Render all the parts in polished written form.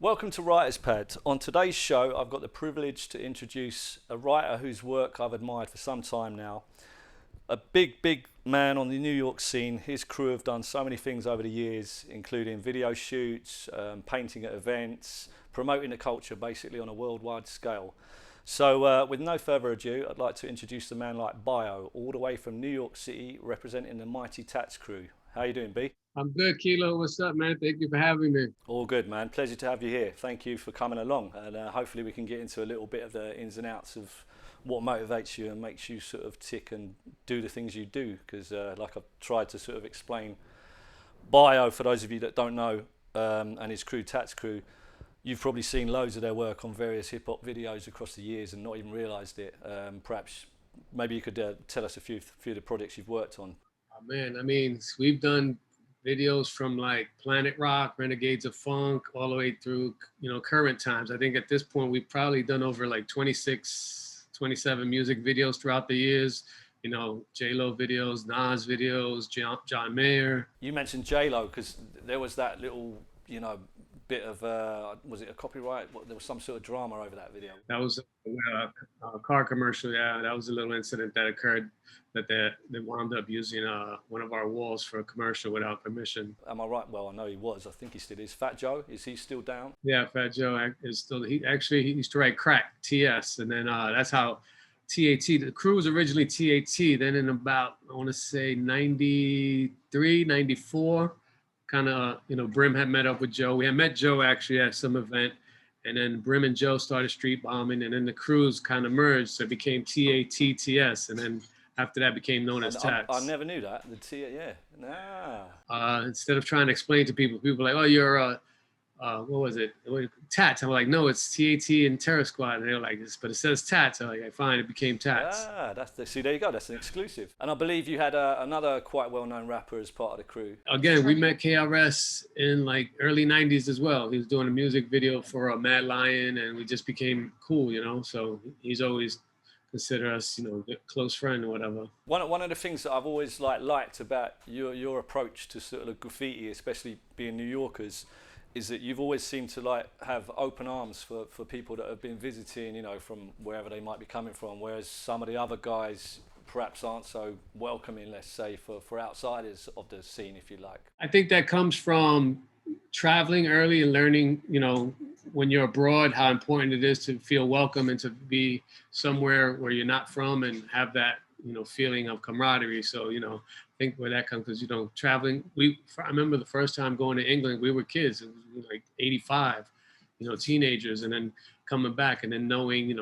Welcome to Writer's Pad. On today's show, I've got the privilege to introduce a writer whose work I've admired for some time now. A big man on the New York scene. His crew have done so many things over the years, including video shoots, painting at events, promoting the culture basically on a worldwide scale. So with no further ado, I'd like to introduce a man like Bio, all the way from New York City, representing the mighty TATS CRU. How you doing, B? I'm good, Kilo. What's up, man? Thank you for having me. All good, man. Pleasure to have you here. Thank you for coming along, and hopefully we can get into a little bit of the ins and outs of what motivates you and makes you sort of tick and do the things you do. Because, like I've tried to sort of explain, Bio, for those of you that don't know, and his crew, TATS CRU, you've probably seen loads of their work on various hip hop videos across the years and not even realised it. Perhaps, maybe you could tell us a few of the projects you've worked on. Oh, man, I mean, we've done videos from like Planet Rock, Renegades of Funk, all the way through, current times. I think at this point, we've probably done over like 26, 27 music videos throughout the years. J-Lo videos, Nas videos, John Mayer. You mentioned J-Lo because there was that little, bit of, was it a copyright? There was some sort of drama over that video. That was a car commercial. Yeah, that was a little incident that occurred that they wound up using one of our walls for a commercial without permission. Am I right? Well, I know he was. I think he still is. Fat Joe, is he still down? Yeah, Fat Joe is still. He used to write Crack TS, and then that's how TAT. The crew was originally TAT. Then in about I want to say 93, 94, kind of Brim had met up with Joe. We had met Joe actually at some event. And then Brim and Joe started street bombing, and then the crews kind of merged, so it became TATTS, and then after that became known as TATS. I never knew that. The T, yeah, nah. Instead of trying to explain to people were like, "Oh, you're what was it? TATS." I'm like, "No, it's TAT and Terror Squad." And they were like, "But it says TATS." I'm like, "Fine, it became TATS." See, there you go. That's an exclusive. And I believe you had another quite well-known rapper as part of the crew. Again, we met KRS in like early '90s as well. He was doing a music video for a Mad Lion, and we just became cool, So he's always consider us, a close friend or whatever. One of the things that I've always liked about your approach to sort of graffiti, especially being New Yorkers, is that you've always seemed to have open arms for people that have been visiting, from wherever they might be coming from, whereas some of the other guys perhaps aren't so welcoming, let's say, for outsiders of the scene, if you like. I think that comes from traveling early and learning, when you're abroad, how important it is to feel welcome and to be somewhere where you're not from and have that, feeling of camaraderie. So, I think where that comes, because, traveling, I remember the first time going to England, we were kids, it was like 85, teenagers, and then coming back and then knowing,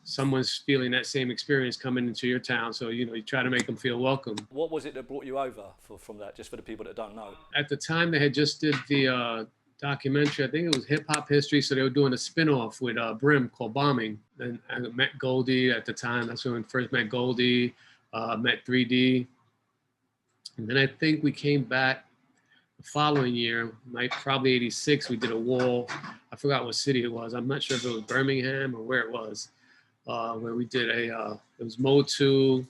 someone's feeling that same experience coming into your town. So, you try to make them feel welcome. What was it that brought you over from that, just for the people that don't know? At the time, they had just did the documentary. I think it was Hip Hop History. So they were doing a spinoff with Brim called Bombing. And I met Goldie at the time. That's when we first met Goldie, met 3D. And then I think we came back the following year, probably 86, we did a wall. I forgot what city it was. I'm not sure if it was Birmingham or where it was. Where we did it was Mode 2,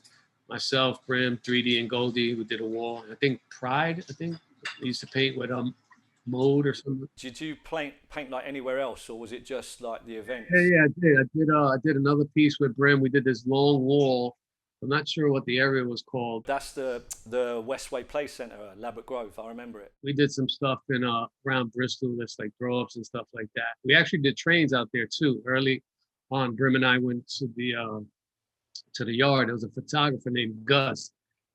myself, Brim, 3D, and Goldie. We did a wall. I think Pride, we used to paint with Mode or something. Did you paint like anywhere else, or was it just like the event? Yeah, I did. I did another piece with Brim. We did this long wall. I'm not sure what the area was called. That's the Westway Play Center, Labatt Grove. I remember it. We did some stuff in around Bristol, that's like throw-ups and stuff like that. We actually did trains out there too. Early on, Brim and I went to the yard. There was a photographer named Gus,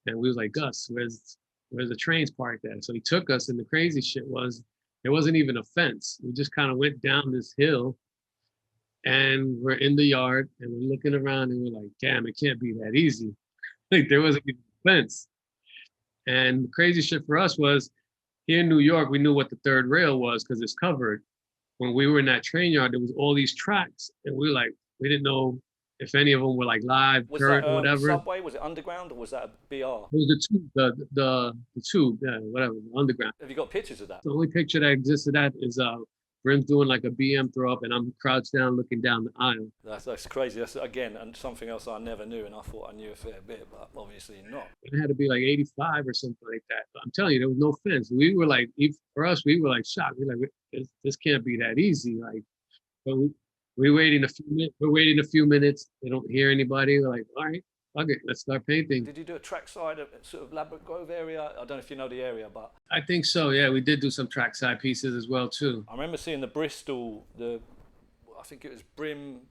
and we was like, "Gus, where's the trains parked at?" So he took us, and the crazy shit was there wasn't even a fence. We just kind of went down this hill, and we're in the yard, and we're looking around, and we're like, "Damn, it can't be that easy." Like there wasn't even a fence. And the crazy shit for us was here in New York, we knew what the third rail was because it's covered. When we were in that train yard, there was all these tracks, and we didn't know if any of them were like live, dirt, or whatever. Subway? Was it underground or was that a BR? It was the tube, yeah, whatever, underground. Have you got pictures of that? The only picture that exists of that is Brim's doing like a BM throw up, and I'm crouched down looking down the aisle. That's crazy. That's again and something else I never knew, and I thought I knew a fair bit, but obviously not. It had to be like 85 or something like that. But I'm telling you, there was no fence. We were like, for us, we were like shocked. We're like, this can't be that easy. Like, but we're waiting a few minutes. We're waiting a few minutes. They don't hear anybody. We're like, all right, fuck it, let's start painting. Did you do a trackside at sort of Ladbroke Grove area? I don't know if you know the area, but I think so. Yeah, we did do some trackside pieces as well too. I remember seeing the Bristol, I think it was Brim,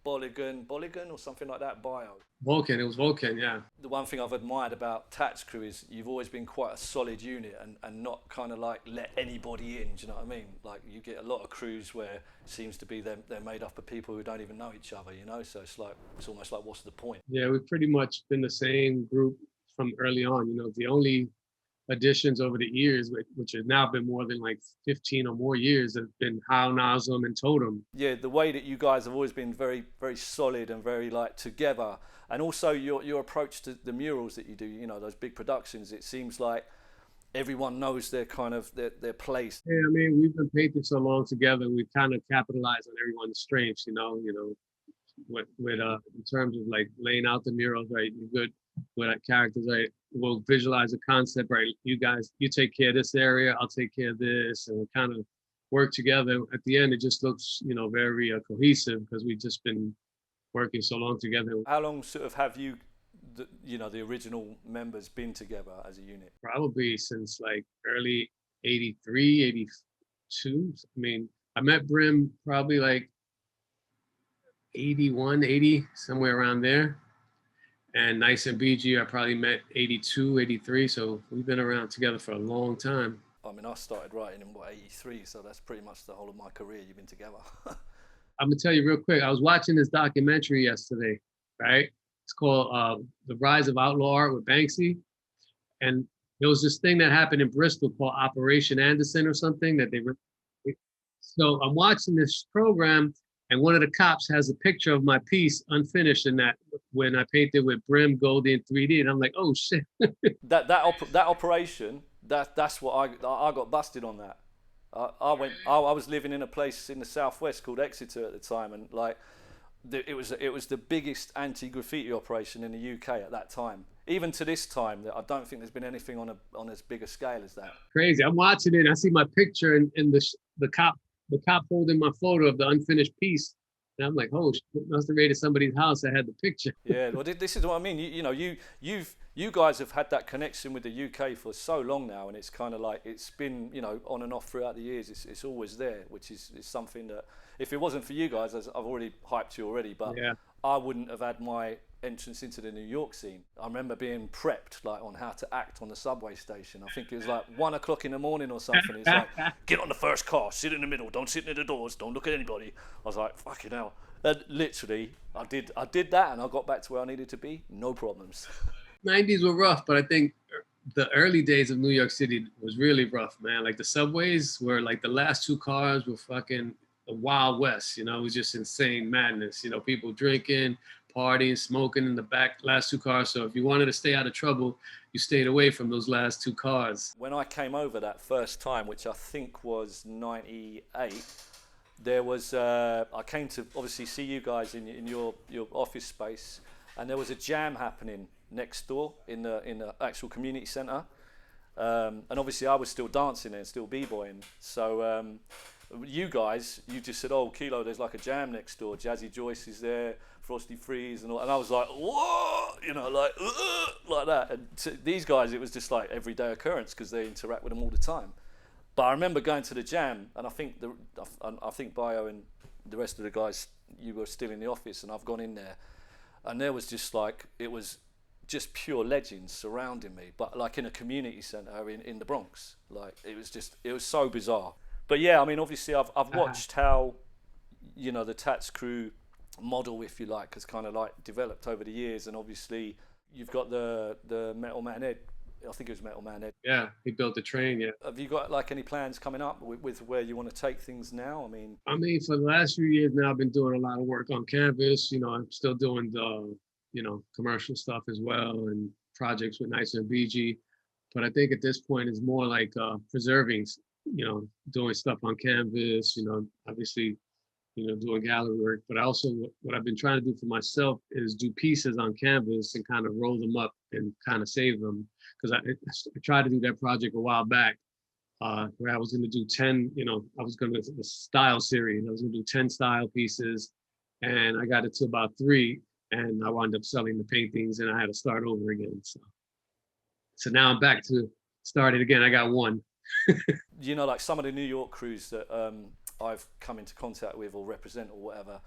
Bolligan or something like that bio. Vulcan, it was Vulcan. Yeah. The one thing I've admired about TATS CRU is you've always been quite a solid unit and not kind of like let anybody in. Do you know what I mean? Like you get a lot of crews where it seems to be they're made up of people who don't even know each other. You know, so it's almost like what's the point? Yeah, we've pretty much been the same group from early on. You know, the only additions over the years, which have now been more than like 15 or more years, have been How, Nazem, and Totem. Yeah, the way that you guys have always been very, very solid and very like together, and also your approach to the murals that you do, you know, those big productions. It seems like everyone knows their kind of their place. Yeah, I mean, we've been painting so long together. We kind of capitalize on everyone's strengths, with in terms of like laying out the murals, right? You're good with characters, right? We'll visualize a concept, right? You guys, you take care of this area, I'll take care of this, and we kind of work together. At the end, it just looks, very cohesive because we've just been working so long together. How long sort of have you, the original members been together as a unit? Probably since like early 83, 82. I mean, I met Brim probably like 81, 80, somewhere around there. And Nice and BG, I probably met 82, 83. So we've been around together for a long time. I mean, I started writing in 83, so that's pretty much the whole of my career you've been together. I'm gonna tell you real quick. I was watching this documentary yesterday, right? It's called The Rise of Outlaw Art with Banksy. And there was this thing that happened in Bristol called Operation Anderson or something that so I'm watching this program, and one of the cops has a picture of my piece unfinished in that when I painted with Brim Goldie in 3D, and I'm like, oh shit. that operation, that's what I got busted on that. I was living in a place in the southwest called Exeter at the time, and like it was the biggest anti-graffiti operation in the UK at that time. Even to this time, I don't think there's been anything on as big a scale as that. Crazy. I'm watching it, and I see my picture and the cop holding my photo of the unfinished piece. And I'm like, oh, shit, must have raided somebody's house that had the picture. Yeah, well, this is what I mean. You guys have had that connection with the UK for so long now, and it's kind of like it's been, on and off throughout the years. It's always there, which is something that if it wasn't for you guys, as I've already hyped you already, but yeah. I wouldn't have had my entrance into the New York scene. I remember being prepped like on how to act on the subway station. I think it was like 1 o'clock in the morning or something. It's like, get on the first car, sit in the middle, don't sit near the doors, don't look at anybody. I was like, fucking hell. And literally, I did that, and I got back to where I needed to be, no problems. 90s were rough, but I think the early days of New York City was really rough, man. Like the subways were like the last 2 cars were fucking the Wild West, it was just insane madness. People drinking, partying, smoking in the back last 2 cars. So if you wanted to stay out of trouble, you stayed away from those last 2 cars. When I came over that first time, which I think was 98, there was I came to obviously see you guys in your office space, and there was a jam happening next door in the actual community centre, and obviously I was still dancing there and still b-boying. So you just said, oh, Kilo, there's like a jam next door, Jazzy Joyce is there, Frosty Freeze and all, and I was like, whoa, like that. And to these guys, it was just like everyday occurrence because they interact with them all the time. But I remember going to the jam, and I think Bio and the rest of the guys, you were still in the office, and I've gone in there, and there was just like, it was just pure legends surrounding me, but like in a community centre in the Bronx. Like it was so bizarre. But yeah, I mean, obviously I've watched how, the TATS CRU model, if you like, has kind of like developed over the years, and obviously you've got the Metal Man Ed. I think it was Metal Man Ed. Yeah, he built the train. Yeah. Have you got like any plans coming up with where you want to take things now? I mean, for the last few years now, I've been doing a lot of work on canvas. I'm still doing the, commercial stuff as well, and projects with Nice and BG. But I think at this point it's more like preserving doing stuff on canvas, obviously, doing gallery work. But I also, what I've been trying to do for myself is do pieces on canvas and kind of roll them up and kind of save them. Because I tried to do that project a while back, where I was going to do 10, I was going to the style series. I was going to do 10 style pieces, and I got it to about 3, and I wound up selling the paintings, and I had to start over again. So now I'm back to start it again. I got 1. Like some of the New York crews that I've come into contact with or represent or whatever,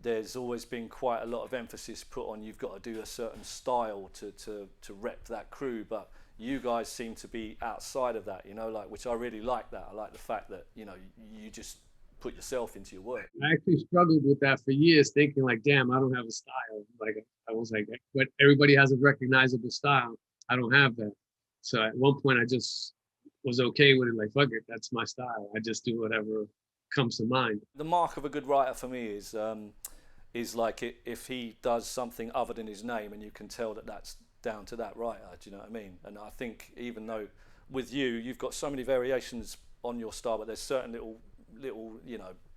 there's always been quite a lot of emphasis put on you've got to do a certain style to rep that crew, but you guys seem to be outside of that, which I really like that. I like the fact that, you just put yourself into your work. I actually struggled with that for years, thinking like, damn, I don't have a style. Like, I was like, but everybody has a recognizable style. I don't have that. So at one point I just was okay with it. Like, fuck it, that's my style. I just do whatever comes to mind. The mark of a good writer for me is like if he does something other than his name, and you can tell that that's down to that writer. Do you know what I mean? And I think even though with you've got so many variations on your style, but there's certain little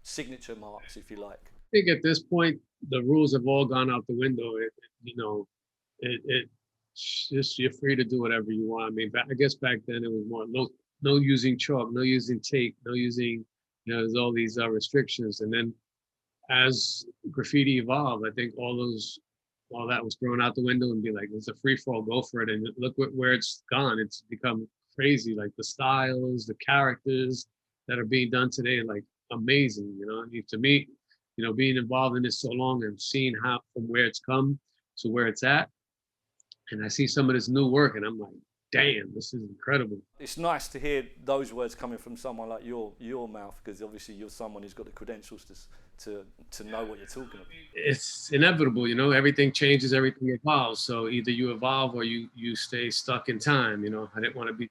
signature marks, if you like. I think at this point the rules have all gone out the window. It's just, you're free to do whatever you want. I mean, I guess back then it was more no using chalk, no using tape, no using, there's all these restrictions. And then as graffiti evolved, I think all that was thrown out the window, and be like, it's a free fall, go for it. And look where it's gone. It's become crazy. Like the styles, the characters that are being done today, like amazing. I mean, to me, being involved in this so long and seeing how from where it's come to where it's at, and I see some of this new work, and I'm like, damn, this is incredible. It's nice to hear those words coming from someone like your mouth, because obviously you're someone who's got the credentials to know what you're talking about. It's inevitable, everything changes, everything evolves. So either you evolve or you stay stuck in time. I didn't want to be,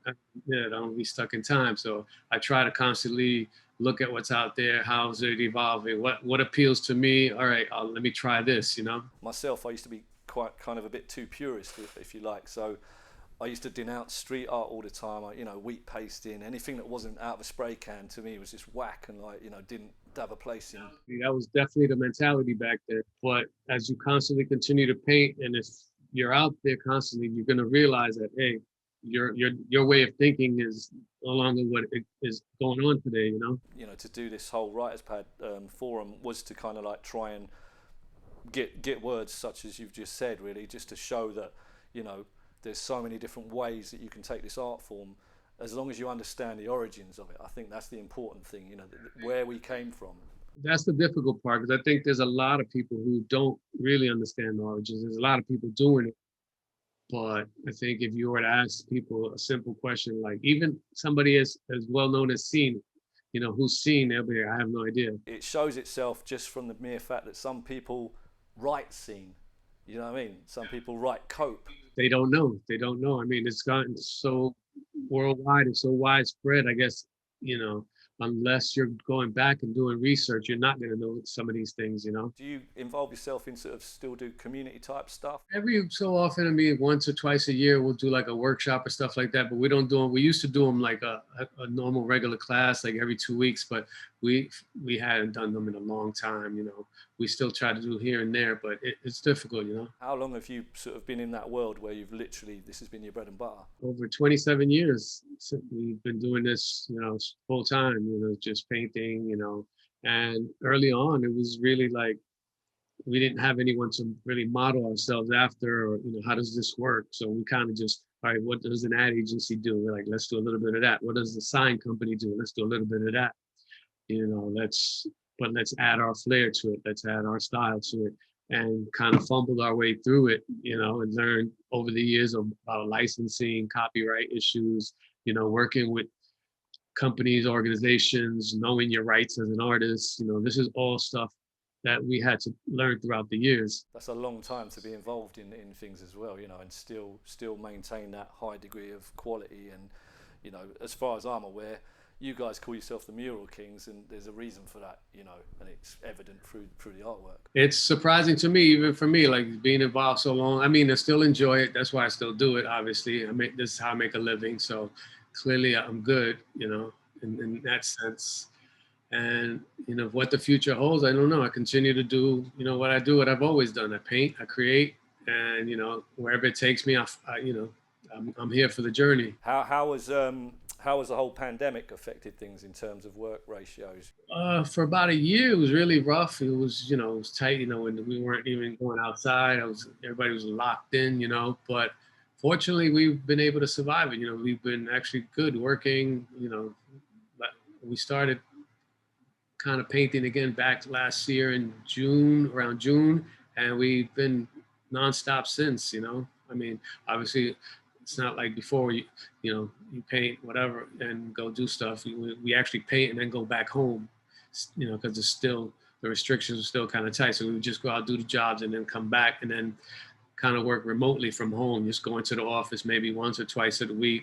I don't want to be stuck in time. So I try to constantly look at what's out there. How's it evolving? What appeals to me? All right, let me try this. Myself, I used to be quite kind of a bit too purist, if you like. So I used to denounce street art all the time. Wheat pasting, anything that wasn't out of a spray can, to me was just whack, and didn't have a place in. That was definitely the mentality back then. But as you constantly continue to paint, and if you're out there constantly, you're going to realize that, hey, your way of thinking is no longer what is going on today. To do this whole Writers Pad forum was to kind of like try and get words such as you've just said, really, just to show that there's so many different ways that you can take this art form, as long as you understand the origins of it. I think that's the important thing, where we came from. That's the difficult part, because I think there's a lot of people who don't really understand the origins. There's a lot of people doing it, but I think if you were to ask people a simple question, like even somebody as well known as Scene, who's Scene, they'll be like, I have no idea. It shows itself just from the mere fact that some people write Scene. You know what I mean? Some people write Cope. They don't know. I mean, it's gotten so worldwide and so widespread. I guess, unless you're going back and doing research, you're not going to know some of these things, Do you involve yourself in sort of still do community type stuff? Every so often, I mean, once or twice a year, we'll do like a workshop or stuff like that, but we don't do them. We used to do them like a normal regular class, like every 2 weeks, but we hadn't done them in a long time, We still try to do here and there, but it's difficult, How long have you sort of been in that world where you've literally, this has been your bread and butter? Over 27 years, we've been doing this, full time, just painting, and early on, it was really like, we didn't have anyone to really model ourselves after, or, how does this work? So we kind of just, all right, what does an ad agency do? We're like, let's do a little bit of that. What does the sign company do? Let's do a little bit of that. Let's add our flair to it. Let's add our style to it, and kind of fumbled our way through it, and learned over the years about licensing, copyright issues, working with companies, organizations, knowing your rights as an artist. This is all stuff that we had to learn throughout the years. That's a long time to be involved in things as well, and still maintain that high degree of quality. And, as far as I'm aware, you guys call yourself the Mural Kings, and there's a reason for that, and it's evident through the artwork. It's surprising to me, even for me, like being involved so long. I mean, I still enjoy it. That's why I still do it, obviously. This is how I make a living. So clearly I'm good, in that sense. And what the future holds, I don't know. I continue to do what I do, what I've always done. I paint, I create, and wherever it takes me, I'm here for the journey. How was the whole pandemic affected things in terms of work ratios? For about a year, it was really rough. It was tight. When we weren't even going outside, everybody was locked in. But fortunately, we've been able to survive it. We've been actually good working. But we started kind of painting again back last year in June, around June, and we've been nonstop since. I mean, obviously, it's not like before you paint whatever and go do stuff. We actually paint and then go back home, because it's still the restrictions are still kind of tight. So we would just go out, do the jobs, and then come back, and then kind of work remotely from home, just going to the office maybe once or twice a week.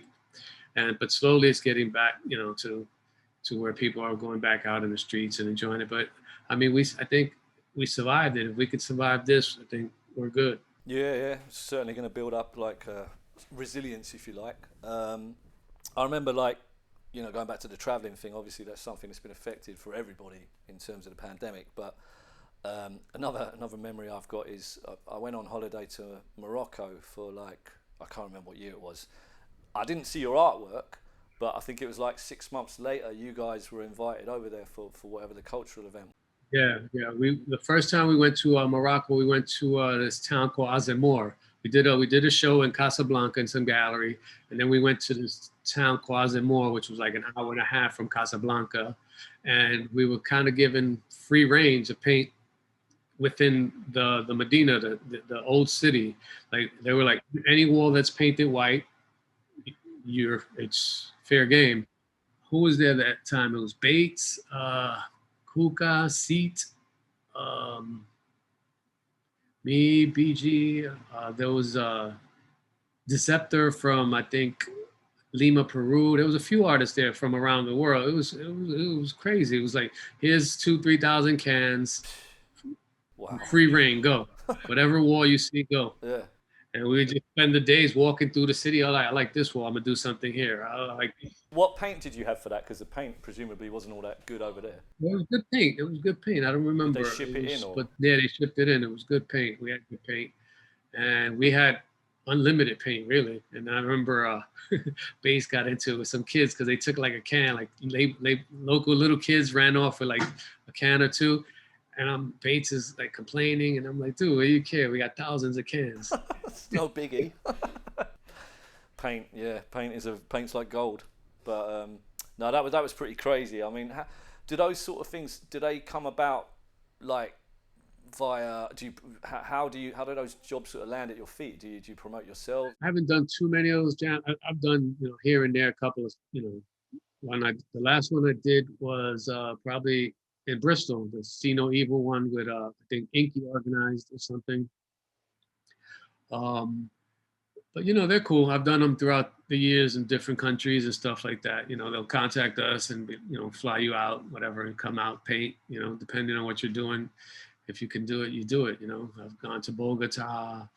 But slowly it's getting back, to where people are going back out in the streets and enjoying it. But I mean, I think we survived it. If we could survive this, I think we're good. Yeah, it's certainly going to build up like resilience, if you like. I remember like going back to the travelling thing. Obviously, that's something that's been affected for everybody in terms of the pandemic. But another memory I've got is I went on holiday to Morocco for like I can't remember what year it was. I didn't see your artwork, but I think it was like 6 months later you guys were invited over there for whatever the cultural event. Yeah, yeah. The first time we went to Morocco, we went to this town called Azemmour. We did a show in Casablanca in some gallery, and then we went to this town called Azemmour, which was like an hour and a half from Casablanca, and we were kind of given free range to paint within the Medina, the old city. Like they were like, any wall that's painted white, it's fair game. Who was there that time? It was Bates, Kuka, Seat, um, me, BG. There was Deceptor from, I think, Lima, Peru. There was a few artists there from around the world. It was crazy. It was like, here's 2,000-3,000 cans, Wow. free reign, go. Whatever wall you see, go. Yeah. And we would just spend the days walking through the city. I like this wall. I'm gonna do something here. I like. What paint did you have for that? Because the paint presumably wasn't all that good over there. It was good paint. It was good paint. I don't Did they remember. ship it in or? But yeah, they shipped it in. It was good paint. We had good paint, and we had unlimited paint really. And I remember Bass got into it with some kids because they took like a can, like local little kids ran off with like a can or two, and Bates is like complaining, and I'm like, dude, what do you care? We got thousands of cans. It's no biggie. Paint, yeah, paint's like gold. But no, that was pretty crazy. I mean, do those sort of things do they come about like via? How do those jobs sort of land at your feet? Do you promote yourself? I haven't done too many of those jams. I've done here and there a couple of the last one I did was probably in Bristol, the See No Evil one with I think Inky organized or something. But they're cool. I've done them throughout the years in different countries and stuff like that. They'll contact us and fly you out, whatever, and come out, paint. Depending on what you're doing. If you can do it, you do it. I've gone to Bogota,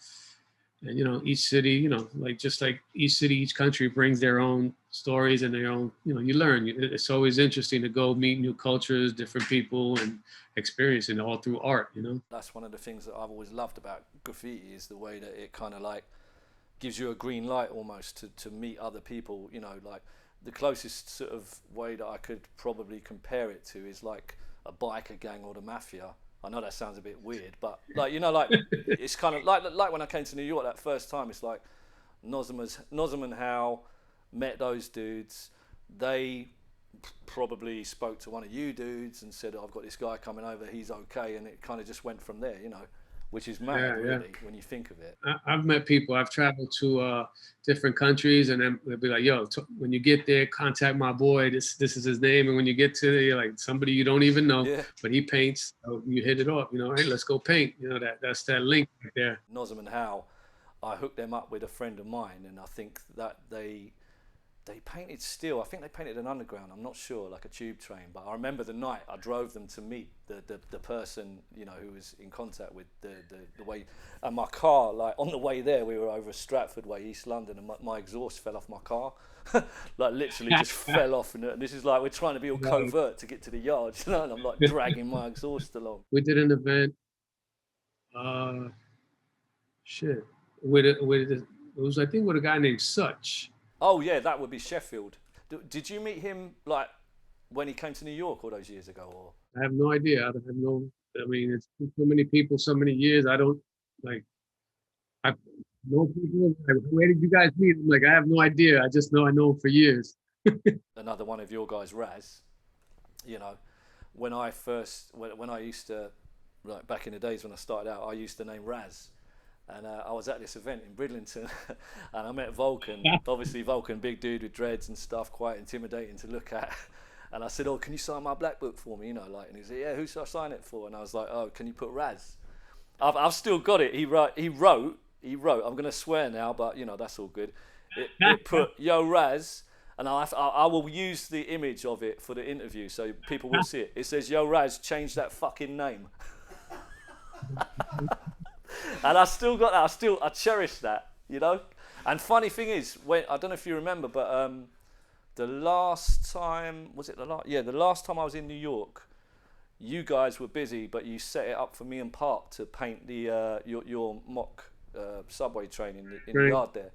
and each city, just like each city, each country brings their own stories and their own. You learn. It's always interesting to go meet new cultures, different people, and experience it all through art. That's one of the things that I've always loved about graffiti is the way that it kind of like gives you a green light almost to meet other people. Like the closest sort of way that I could probably compare it to is like a biker gang or the mafia. I know that sounds a bit weird, but like like it's kind of like when I came to New York that first time. It's like Nozem and Howe met those dudes. They probably spoke to one of you dudes and said, I've got this guy coming over, he's okay, and it kind of just went from there, which is mad, Yeah, really, when you think of it. I've met people. I've traveled to different countries, and then they'll be like, "Yo, when you get there, contact my boy. This is his name." And when you get to there, you're like somebody you don't even know, Yeah. but he paints. So you hit it off. Hey, let's go paint. That's that link right there. Nozem and Howe, I hooked them up with a friend of mine, and I think that they they painted steel. I think they painted an underground. I'm not sure, like a tube train. But I remember the night I drove them to meet the person, you know, who was in contact with the way. And my car, like on the way there, we were over Stratford Way, East London, and my exhaust fell off my car. Like literally just fell off. And this is like we're trying to be all covert to get to the yard, you know, and I'm like dragging my exhaust along. We did an event. Uh, shit. It was, I think, with a guy named Such. Oh yeah, that would be Sheffield. Did you meet him like when he came to New York all those years ago, or? I have no idea. I have no. I mean, it's so many people, so many years. I don't like. I know people. Like, where did you guys meet? I'm like, I have no idea. I just know I know him for years. Another one of your guys, Raz. You know, when I used to, like back in the days when I started out, I used the name Raz. And I was at this event in Bridlington, and I met Vulcan. Obviously, Vulcan, big dude with dreads and stuff, quite intimidating to look at. And I said, "Oh, can you sign my black book for me?" You know, like, and he said, "Yeah, who should I sign it for?" And I was like, "Oh, can you put Raz?" I've still got it. He wrote. I'm gonna swear now, but you know that's all good. It put Yo Raz, and I will use the image of it for the interview so people will see it. It says, "Yo Raz, change that fucking name." And I still got that. I cherish that, you know. And funny thing is, when I don't know if you remember, but the last time the last time I was in New York, you guys were busy, but you set it up for me and Park to paint the your mock subway train in the yard there.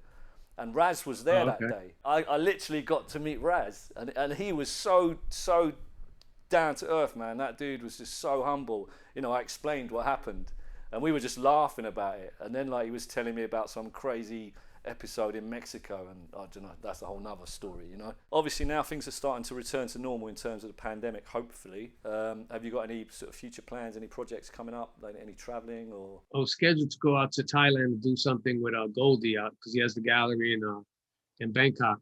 And Raz was there that day. I literally got to meet Raz, and he was so down to earth, man. That dude was just so humble. You know, I explained what happened. And we were just laughing about it. And then like he was telling me about some crazy episode in Mexico, and I don't know, that's a whole nother story, you know. Obviously now things are starting to return to normal in terms of the pandemic, hopefully. Have you got any sort of future plans, any projects coming up, like any traveling or? I was scheduled to go out to Thailand and do something with Goldie out because he has the gallery in Bangkok.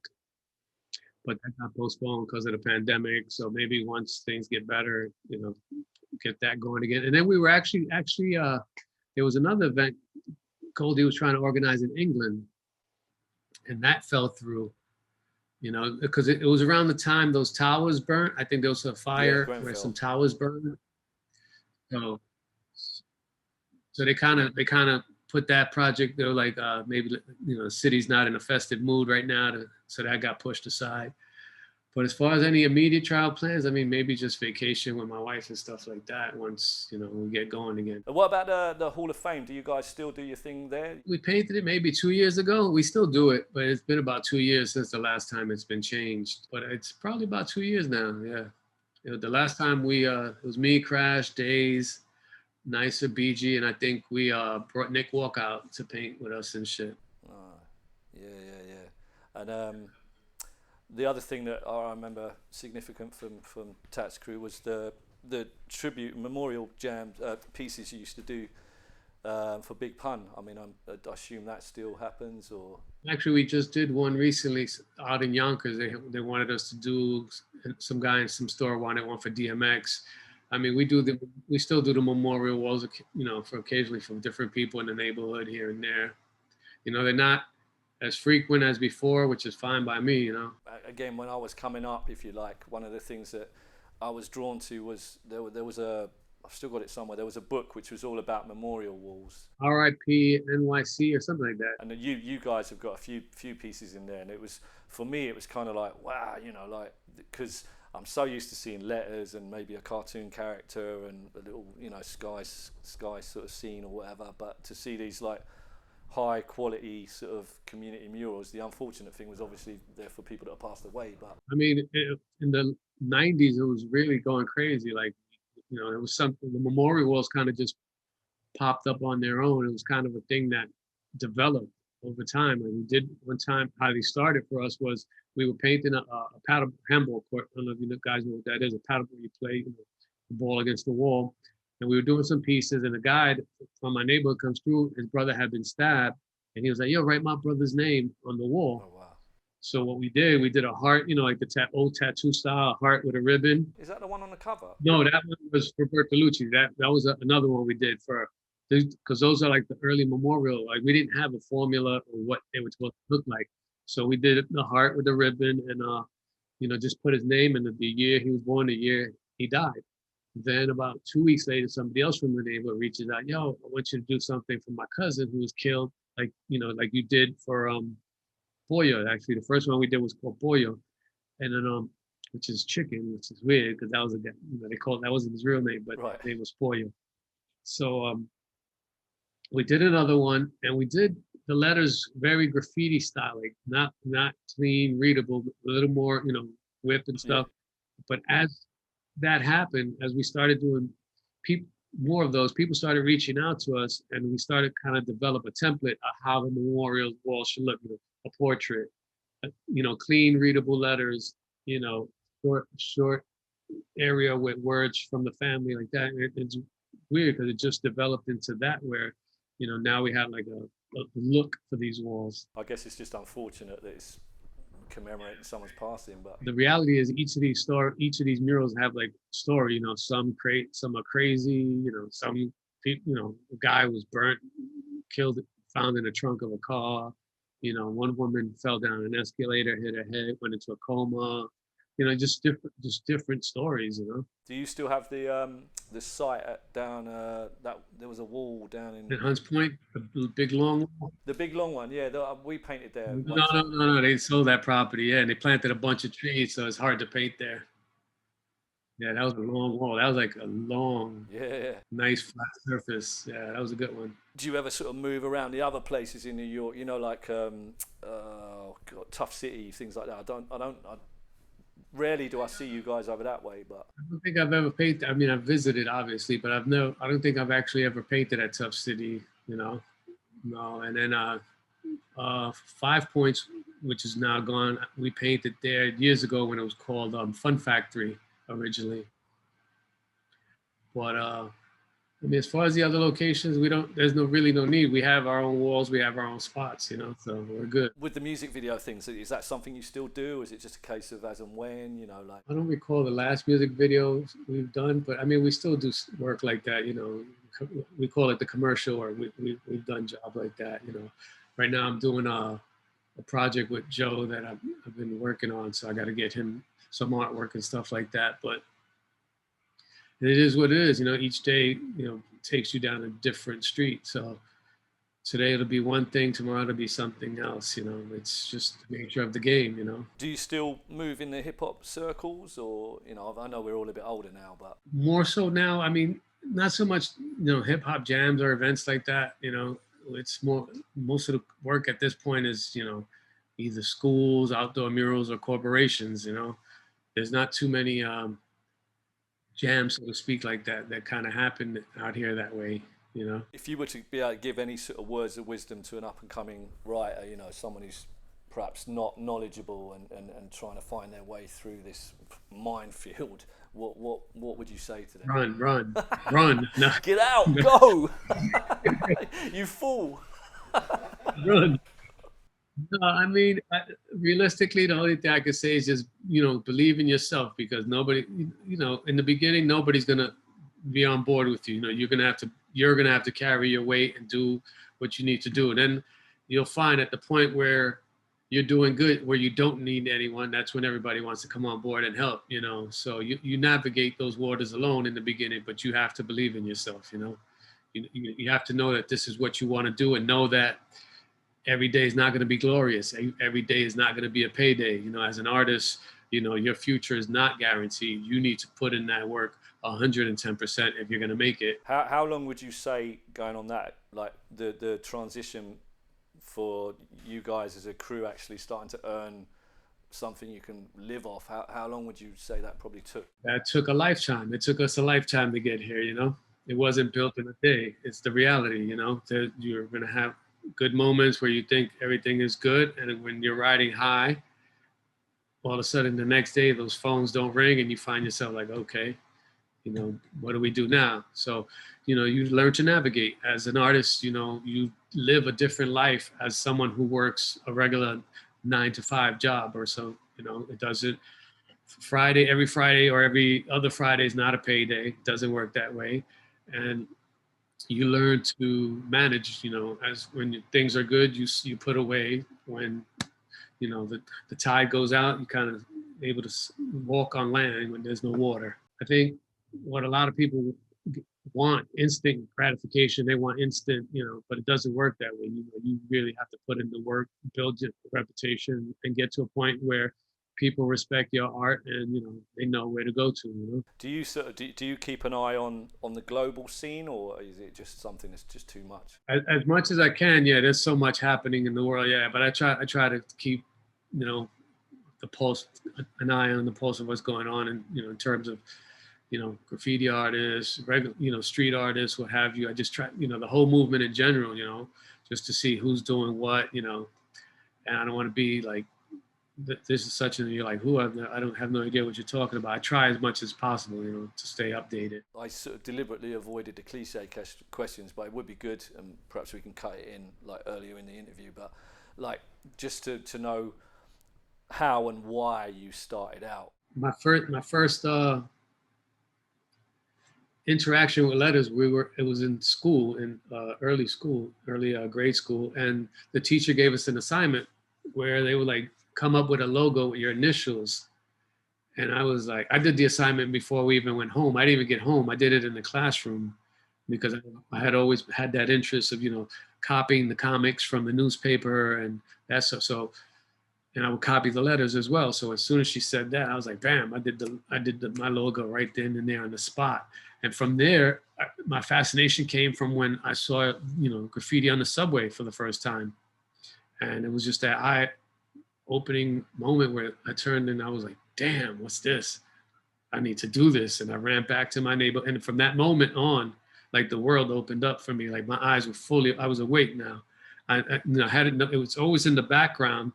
But that got postponed because of the pandemic. So maybe once things get better, you know, get that going again. And then we were actually there was another event Goldie was trying to organize in England, and that fell through, you know, because it was around the time those towers burnt. I think there was a fire where some towers burned. So they kind of put that project. They were like, maybe, you know, the city's not in a festive mood right now, so that got pushed aside. But as far as any immediate travel plans, I mean, maybe just vacation with my wife and stuff like that once, you know, we get going again. What about the Hall of Fame? Do you guys still do your thing there? We painted it maybe 2 years ago. We still do it, but it's been about 2 years since the last time it's been changed. But it's probably about 2 years now, yeah. You know, the last time it was me, Crash, Days, Nicer, BG, and I think we brought Nick Walk out to paint with us and shit. Oh, yeah. And the other thing that I remember significant from TATS CRU was the tribute memorial jam pieces you used to do for Big Pun. I mean, I assume that still happens, or? Actually, we just did one recently out in Yonkers. They wanted us to do, some guy in some store wanted one for DMX. I mean, we still do the memorial walls, you know, for occasionally from different people in the neighborhood here and there. You know, they're not as frequent as before, which is fine by me, you know. Again, when I was coming up, if you like, one of the things that I was drawn to was there was I've still got it somewhere. There was a book which was all about memorial walls. R.I.P. NYC or something like that. And you guys have got a few pieces in there, and it was, for me, it was kind of like, wow, you know, like, because I'm so used to seeing letters and maybe a cartoon character and a little, you know, sky sort of scene or whatever, but to see these like high quality sort of community murals, the unfortunate thing was obviously they're for people that have passed away. But I mean, in the 90s, it was really going crazy. Like, you know, it was something, the memorial walls kind of just popped up on their own. It was kind of a thing that developed over time. And we did one time, how they started for us was we were painting a paddle handball court. I don't know if you guys know what that is, a paddle where you play, you know, the ball against the wall. And we were doing some pieces, and a guy from my neighborhood comes through. His brother had been stabbed, and he was like, "Yo, write my brother's name on the wall." oh wow, So what we did a heart, you know, like the old tattoo style, a heart with a ribbon. is that the one on the cover? No, that one was for Bertolucci. That was another one we did because those are like the early memorial. Like we didn't have a formula or what they were supposed to look like. So we did the heart with the ribbon and just put his name in the year he was born, the year he died. Then about 2 weeks later, somebody else from the neighborhood reaches out, yo, I want you to do something for my cousin who was killed, like you did for Pollo. Actually, the first one we did was called Pollo, and then which is chicken, which is weird because that was a guy, they called, that wasn't his real name, but Right. his name was Pollo. So we did another one, and we did the letters very graffiti style, like not clean, readable, a little more, whip and Yeah. stuff. But as that happened, as we started doing people more of those, people started reaching out to us, and we started kind of develop a template of how the memorial wall should look. A portrait, clean, readable letters, you know, short area with words from the family like that. It's weird because it just developed into that where, now we have like a look for these walls. I guess it's just unfortunate that it's commemorating someone's passing, but The reality is each of these murals have like story. Some are crazy. Some people. A guy was burnt, killed, found in the trunk of a car. One woman fell down an escalator, hit her head, went into a coma. Just different stories. do you still have the site down that there was a wall down in At Hunts Point, the big long wall. the big long one? Yeah, we painted there one No, no, time. no, no. They sold that property, yeah, and they planted a bunch of trees, so it's hard to paint there. Yeah, that was a long wall. That was like a long, Yeah. nice flat surface. Yeah, that was a good one. Do you ever sort of move around the other places in New York? Like oh God, Tough City, things like that. Rarely do I see you guys over that way, but I don't think I've ever painted. I mean, I've visited obviously, but I don't think I've actually ever painted at Tough City. No. And then 5 Points, which is now gone. We painted there years ago when it was called Fun Factory originally. But I mean, as far as the other locations, we don't. There's really no need. We have our own walls. We have our own spots. So we're good. with the music video things, is that something you still do, or is it just a case of as and when? Like I don't recall the last music video we've done, but I mean, we still do work like that. We call it the commercial, or we've done job like that. Right now I'm doing a project with Joe that I've been working on, so I got to get him some artwork and stuff like that. But it is what it is. Each day, takes you down a different street. So today it'll be one thing, tomorrow it'll be something else. It's just the nature of the game. do you still move in the hip hop circles, or I know we're all a bit older now, but More so now. I mean, not so much, hip hop jams or events like that. It's more, most of the work at this point is, either schools, outdoor murals, or corporations. There's not too many jams, so to speak, like that kind of happen out here that way. if you were to be able to give any sort of words of wisdom to an up and coming writer, someone who's perhaps not knowledgeable and trying to find their way through this minefield, what would you say to them? Run, run, no, Get out, go, you fool. run. No, I mean, realistically, the only thing I can say is just, believe in yourself, because nobody, in the beginning, nobody's gonna be on board with you. You're gonna have to carry your weight and do what you need to do. And then you'll find at the point where you're doing good, where you don't need anyone, that's when everybody wants to come on board and help. So you navigate those waters alone in the beginning, but you have to believe in yourself. You have to know that this is what you want to do, and know that every day is not going to be glorious. Every day is not going to be a payday. As an artist, your future is not guaranteed. You need to put in that work 110% if you're going to make it. How long would you say, going on that, like the transition for you guys as a crew actually starting to earn something you can live off, how long would you say that probably took? That took a lifetime. It took us a lifetime to get here. It wasn't built in a day. It's the reality. You're going to have good moments where you think everything is good, and when you're riding high, all of a sudden the next day those phones don't ring, and you find yourself like, okay, what do we do now? So you learn to navigate as an artist. You live a different life as someone who works a regular 9 to 5 job or so. It doesn't, every Friday or every other Friday is not a payday. It doesn't work that way. And you learn to manage, as when things are good, you put away. When you know, the tide goes out, you kind of able to walk on land when there's no water. I think what a lot of people want instant gratification. They want instant, you know, but it doesn't work that way. You know, you really have to put in the work, build your reputation, and get to a point where people respect your art and you know they know where to go to. You know, Do you sort of, do you keep an eye on the global scene, or is it just something that's just too much? as much as I can. Yeah, there's so much happening in the world. Yeah, but I try to keep, you know, the pulse, an eye on the pulse of what's going on, and you know, in terms of you know, graffiti artists, regular, you know, street artists, what have you. I just try, you know, the whole movement in general, you know, just to see who's doing what, you know, and I don't want to be like, this is such, and you're like, who? I don't have no idea what you're talking about. I try as much as possible, you know, to stay updated. I sort of deliberately avoided the cliche questions, but it would be good, and perhaps we can cut it in like earlier in the interview. But like just to know how and why you started out. My first interaction with letters, it was in school, in early grade school, and the teacher gave us an assignment where they would like come up with a logo with your initials. And I was like, I did the assignment before we even went home. I didn't even get home. I did it in the classroom because I had always had that interest of, you know, copying the comics from the newspaper and that stuff. So, and I would copy the letters as well. So as soon as she said that, I was like, bam, my logo right then and there on the spot. And from there, my fascination came from when I saw, you know, graffiti on the subway for the first time. And it was just that eye-opening moment where I turned and I was like, damn, what's this? I need to do this. And I ran back to my neighbor. And from that moment on, like the world opened up for me. Like my eyes were fully, I was awake now. You know, had it was always in the background.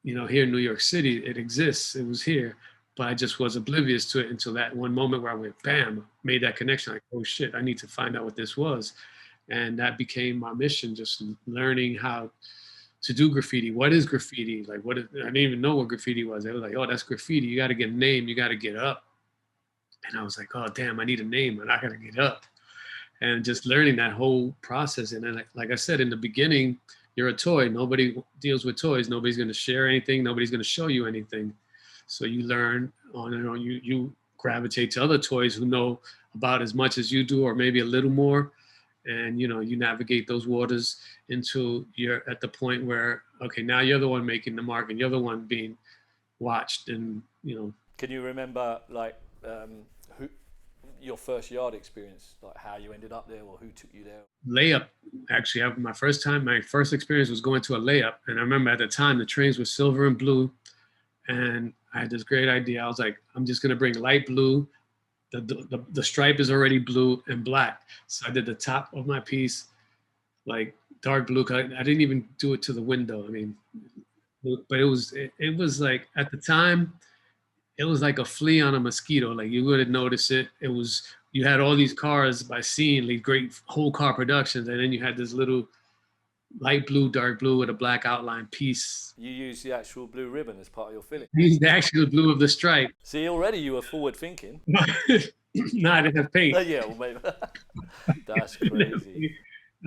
You know, here in New York City, it exists. It was here, but I just was oblivious to it until that one moment where I went, bam, made that connection. Like, oh shit, I need to find out what this was. And that became my mission, just learning how to do graffiti. What is graffiti? Like, I didn't even know what graffiti was. They were like, oh, that's graffiti. You got to get a name. You got to get up. And I was like, oh, damn, I need a name and I got to get up. And just learning that whole process. And then, like I said, in the beginning, you're a toy. Nobody deals with toys. Nobody's going to share anything. Nobody's going to show you anything. So you learn on and on. You gravitate to other toys who know about as much as you do, or maybe a little more. And you know, you navigate those waters until you're at the point where, okay, now you're the one making the mark, and you're the one being watched. And you know, Can you remember like who your first yard experience, like how you ended up there, or who took you there? layup. Actually, my first experience was going to a layup, and I remember at the time the trains were silver and blue, and I had this great idea. I was like, I'm just gonna bring light blue. The stripe is already blue and black, so I did the top of my piece like dark blue. I didn't even do it to the window. I mean, but it was like at the time it was like a flea on a mosquito. Like you wouldn't notice it. It was, you had all these cars by seeing these great whole car productions, and then you had this little light blue, dark blue with a black outline piece. You used the actual blue ribbon as part of your filling. Used the actual blue of the stripe. See, already you were forward thinking. No, I didn't have paint. Yeah, well, maybe. That's crazy.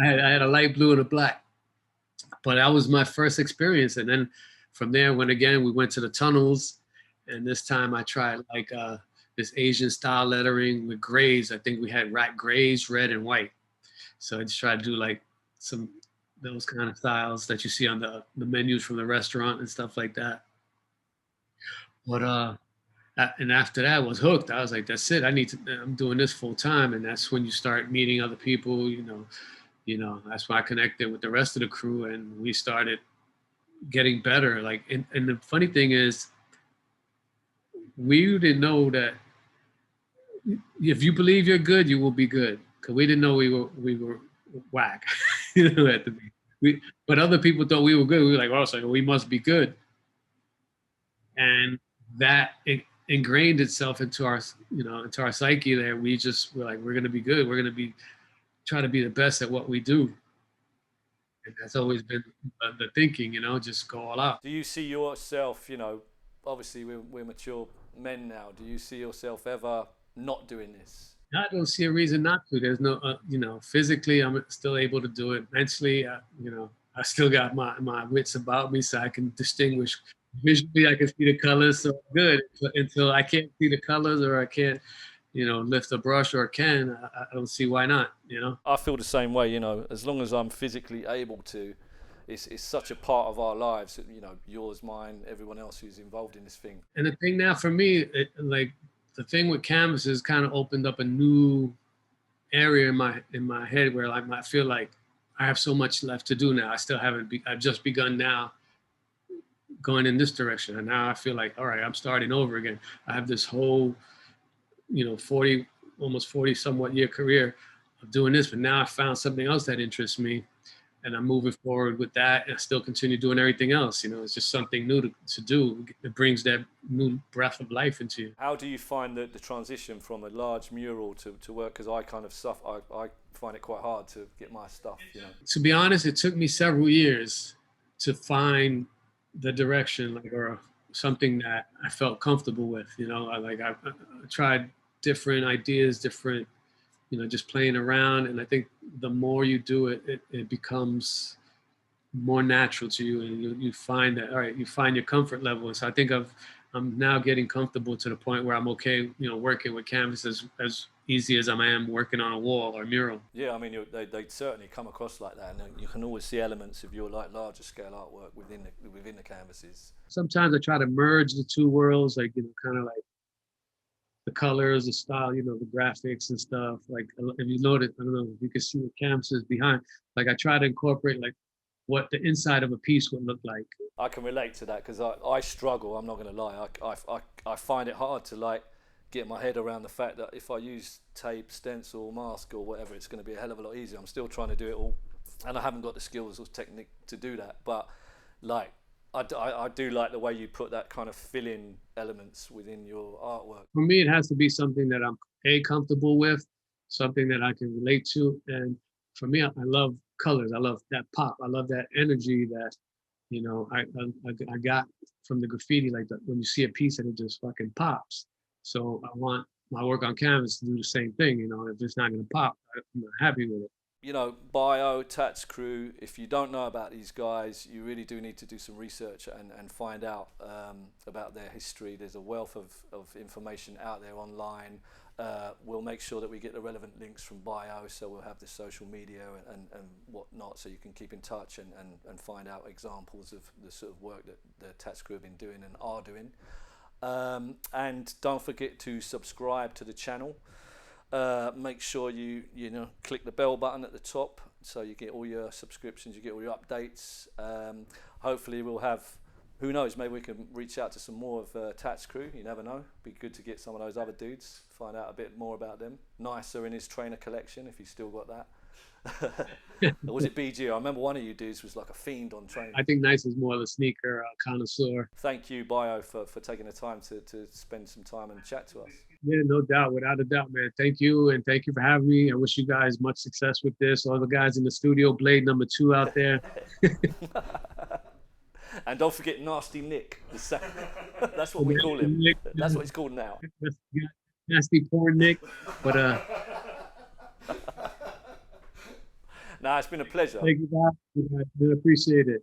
I had a light blue and a black. But that was my first experience. And then from there, we went to the tunnels. And this time I tried like this Asian style lettering with grays. I think we had rat grays, red and white. So I just tried to do like some those kind of styles that you see on the menus from the restaurant and stuff like that. But and after that I was hooked. I was like, that's it. I'm doing this full time. And that's when you start meeting other people, that's when I connected with the rest of the crew and we started getting better. Like, and the funny thing is, we didn't know that if you believe you're good, you will be good. Cause we didn't know we were whack, at the beginning. But other people thought we were good. We were like, oh, so we must be good. And that it ingrained itself into our psyche there. We're like, we're going to be good. We're going to try to be the best at what we do. And that's always been the thinking, just go all out. Do you see yourself, obviously we're mature men now. Do you see yourself ever not doing this? I don't see a reason not to. There's no, physically I'm still able to do it. Mentally, I still got my wits about me, so I can distinguish visually. I can see the colors, so good. Until I can't see the colors, or I can't, lift a brush, or can, I don't see why not. I feel the same way, as long as I'm physically able to. It's such a part of our lives, yours, mine, everyone else who's involved in this thing. And the thing now for me, like the thing with canvases, kind of opened up a new area in my head where like I feel like I have so much left to do now. I still haven't. I've just begun now going in this direction, and now I feel like, all right, I'm starting over again. I have this whole 40, almost 40 somewhat year career of doing this, but now I found something else that interests me, and I'm moving forward with that, and I still continue doing everything else. It's just something new to do. It brings that new breath of life into you. How do you find the transition from a large mural to work? Because I kind of I find it quite hard to get my stuff. To be honest, it took me several years to find the direction, like, or something that I felt comfortable with. I tried different ideas, different, just playing around. And I think the more you do it, it becomes more natural to you, and you find that, all right, you find your comfort level. And so I think I'm now getting comfortable to the point where I'm okay, working with canvases as easy as I am working on a wall or a mural. Yeah, I mean, they certainly come across like that, and you can always see elements of your like larger scale artwork within the canvases. Sometimes I try to merge the two worlds, like, kind of like the colors, the style, the graphics and stuff. Like, if you notice, I don't know if you can see the canvases behind. Like, I try to incorporate like what the inside of a piece would look like. I can relate to that because I struggle. I'm not going to lie. I find it hard to like get my head around the fact that if I use tape, stencil, mask, or whatever, it's going to be a hell of a lot easier. I'm still trying to do it all, and I haven't got the skills or technique to do that. But like, I do like the way you put that kind of fill-in elements within your artwork. For me, it has to be something that I'm comfortable with, something that I can relate to. And for me, I love colors. I love that pop. I love that energy that, I got from the graffiti. Like when you see a piece and it just fucking pops. So I want my work on canvas to do the same thing. If it's not going to pop, I'm not happy with it. Bio, TATS CRU, if you don't know about these guys, you really do need to do some research and find out about their history. There's a wealth of information out there online. We'll make sure that we get the relevant links from bio, so we'll have the social media and whatnot, so you can keep in touch and find out examples of the sort of work that the TATS CRU have been doing and are doing. And don't forget to subscribe to the channel. Make sure you click the bell button at the top so you get all your subscriptions, you get all your updates. Hopefully we'll have, who knows, maybe we can reach out to some more of TATS CRU. You never know. Be good to get some of those other dudes, find out a bit more about them. Nicer in his trainer collection, if he's still got that. Or was it BG? I remember one of you dudes was like a fiend on training. I think Nice is more of a sneaker connoisseur. Thank you, Bio, for taking the time to spend some time and chat to us. Yeah, no doubt, without a doubt, man. Thank you, and thank you for having me. I wish you guys much success with this. All the guys in the studio, Blade #2 out there. And don't forget Nasty Nick. That's what we call him. Nick, that's what he's called now. Nasty porn Nick. But nah, it's been a pleasure. Thank you, guys. I appreciate it.